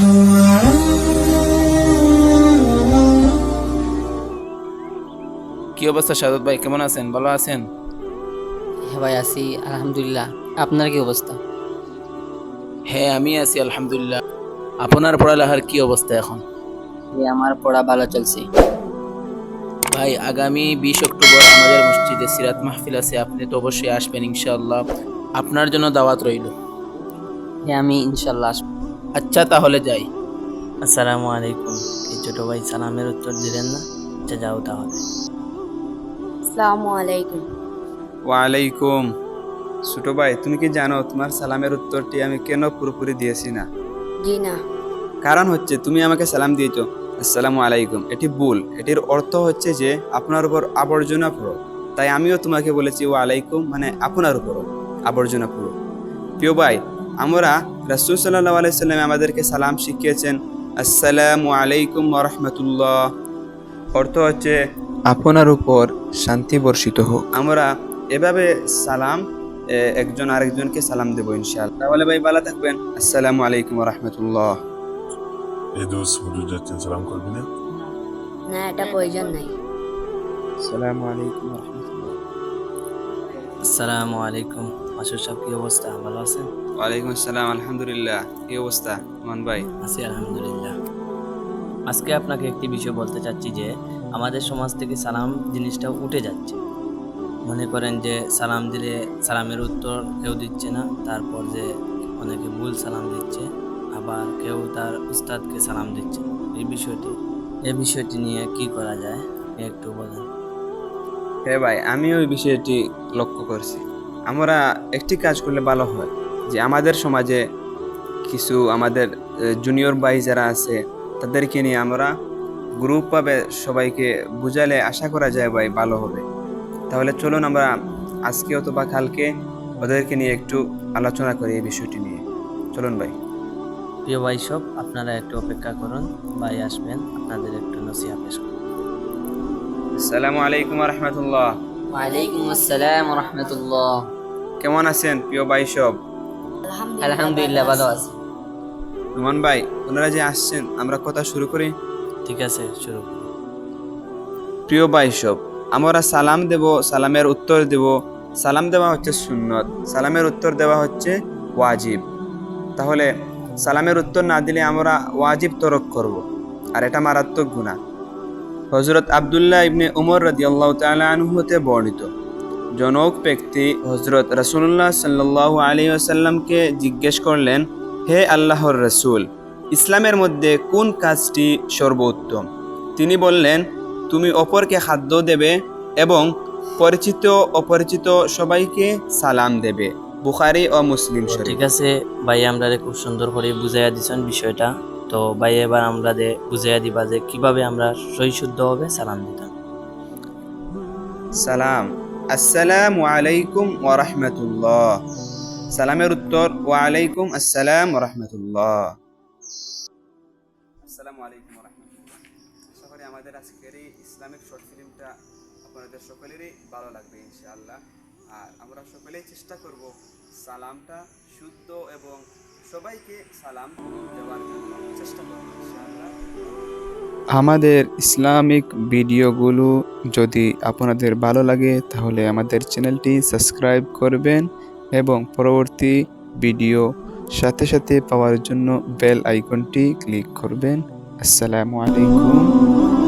কি অবস্থা সাদত ভাই, কেমন আছেন? ভালো আছেন? হ্যাঁ ভাই, আছি আলহামদুলিল্লাহ। আপনার কি অবস্থা? হ্যাঁ, আমি আছি আলহামদুলিল্লাহ। আপনার পড়ালেখার কি অবস্থা এখন? আমার পড়া ভালো চলছে। ভাই, আগামী 20 অক্টোবর আমাদের মসজিদে সিরাত মাহফিল আছে, আপনি তো অবশ্যই আসবেন ইনশাআল্লাহ। আপনার জন্য দাওয়াত রইল। হ্যাঁ, আমি ইনশাল্লাহ আসবো। আচ্ছা, তাহলে যাই। আসসালামু আলাইকুম। এই ছোট ভাই সালামের উত্তর দিলেন না? আচ্ছা, যাও তাহলে। আসসালামু আলাইকুম। ওয়ালাইকুম। ছোট ভাই, তুমি কি জানো তোমার সালামের উত্তরটি আমি কেন পুরোপুরি দিয়েছি না? জি না। কারণ হচ্ছে তুমি আমাকে সালাম দিয়েছো আসসালামু আলাইকুম, এটি ভুল। এটির অর্থ হচ্ছে যে আপনার উপর আবর্জনা পড়ো। তাই আমিও তোমাকে বলেছি ও আলাইকুম মানে আপনার উপরও আবর্জনা পড়ো। প্রিয় ভাই, আমরা রাসূল সাল্লাল্লাহু আলাইহি সাল্লাম আমাদেরকে সালাম শিখিয়েছেন আসসালামু আলাইকুম ওয়া রাহমাতুল্লাহ। অর্থ হচ্ছে আপনার উপর শান্তি বর্ষিত হোক। আমরা এভাবে সালাম একজন আরেকজনকে সালাম দেবো ইনশাআল্লাহ। তাহলে ভাই ভালো থাকবেন। আসসালামু আলাইকুম ওয়া রাহমাতুল্লাহ। এই দোষ হুজুর যাচ্ছেন, সালাম করবি না? না, এটা প্রয়োজন নাই। আসসালামু আলাইকুম ওয়া রাহমাতুল্লাহ। আসসালামু আলাইকুম। মাসুদ সাহেব, কি অবস্থা? ভালো আছেন? ওয়ালাইকুম আসসালাম, আলহামদুলিল্লাহ। কি অবস্থা মান ভাই? আছি আলহামদুলিল্লাহ। আজকে আপনাকে একটি বিষয় বলতে চাচ্ছি যে আমাদের সমাজ থেকে সালাম জিনিসটা উঠে যাচ্ছে। মনে করেন যে সালাম দিলে সালামের উত্তর কেউ দিচ্ছে না, তারপর যে অনেকে ভুল সালাম দিচ্ছে, আবার কেউ তার উস্তাদকে সালাম দিচ্ছে। এই বিষয়টি নিয়ে কি করা যায়, আপনি একটু বলেন। হ্যাঁ ভাই, আমিও এই বিষয়টি লক্ষ্য করছি। আমরা একটি কাজ করলে ভালো হয় যে আমাদের সমাজে কিছু আমাদের জুনিয়র ভাই যারা আছে তাদেরকে নিয়ে আমরা গ্রুপভাবে সবাইকে বুঝালে আশা করা যায় ভাই ভালো হবে। তাহলে চলুন আমরা আজকে অথবা কালকে ওদেরকে নিয়ে একটু আলোচনা করি এই বিষয়টি নিয়ে। চলুন ভাই। প্রিয় ভাই সব, আপনারা একটু অপেক্ষা করুন, ভাই আসবেন, আপনাদের একটু নসিহা পেশ করুন। আসসালামু আলাইকুম ওয়া রাহমাতুল্লাহ। ওয়ালাইকুম আসসালাম ওয়া রাহমাতুল্লাহ। কেমন আছেন প্রিয় ভাই সব? আলহামদুলিল্লাহ ভালো আছি। রুমান ভাই, ওনারা যে আসছেন আমরা কথা শুরু করি। ঠিক আছে, শুরু করুন। প্রিয় ভাই সব, আমরা সালাম দেব, সালামের উত্তর দেব। সালাম দেওয়া হচ্ছে সুন্নত, সালামের উত্তর দেওয়া হচ্ছে ওয়াজিব। তাহলে সালামের উত্তর না দিলে আমরা ওয়াজিব তরক করব, আর এটা মারাত্মক গুনাহ। হযরত আব্দুল্লাহ ইবনে উমর রাদিয়াল্লাহু তাআলা আনহু হতে বর্ণিত, জনক ব্যক্তি হযরত রাসূলুল্লাহ সাল্লাল্লাহু আলাইহি ওয়াসাল্লামকে জিজ্ঞেস করলেন, হে আল্লাহর রাসূল, ইসলামের মধ্যে কোন কাজটি সর্বোত্তম? তিনি বললেন, তুমি অপরকে খাদ্য দেবে এবং পরিচিত অপরিচিত সবাইকে সালাম দেবে। বুখারী ও মুসলিম শরীফ। ঠিক আছে ভাই, আমরা খুব সুন্দর করে বুঝাইয়া দিছেন বিষয়টা। তো ভাই, এবার আমরা বুঝাইয়া দিবা যে কিভাবে আমরা সহি শুদ্ধভাবে সালাম দিতাম। সালাম, আসসালামু আলাইকুম ওয়া রাহমাতুল্লাহ। সালামের উত্তর ওয়া আলাইকুম আসসালাম ওয়া রাহমাতুল্লাহ। আসসালামু আলাইকুম ওয়া রাহমাতুল্লাহ। আশা করি আমাদের আজকের এই ইসলামিক শর্ট ফিল্মটা আপনাদের সকলেরই ভালো লাগবে ইনশাআল্লাহ। আর আমরা সকলেই চেষ্টা করব সালামটা শুদ্ধ এবং সবাইকে সালাম দেওয়ার জন্য চেষ্টা করব ইনশাআল্লাহ। আমাদের ইসলামিক ভিডিওগুলো যদি আপনাদের ভালো লাগে তাহলে আমাদের চ্যানেলটি সাবস্ক্রাইব করবেন এবং পরবর্তী ভিডিও সাথে সাথে পাওয়ার জন্য বেল আইকনটি ক্লিক করবেন। আসসালামু আলাইকুম।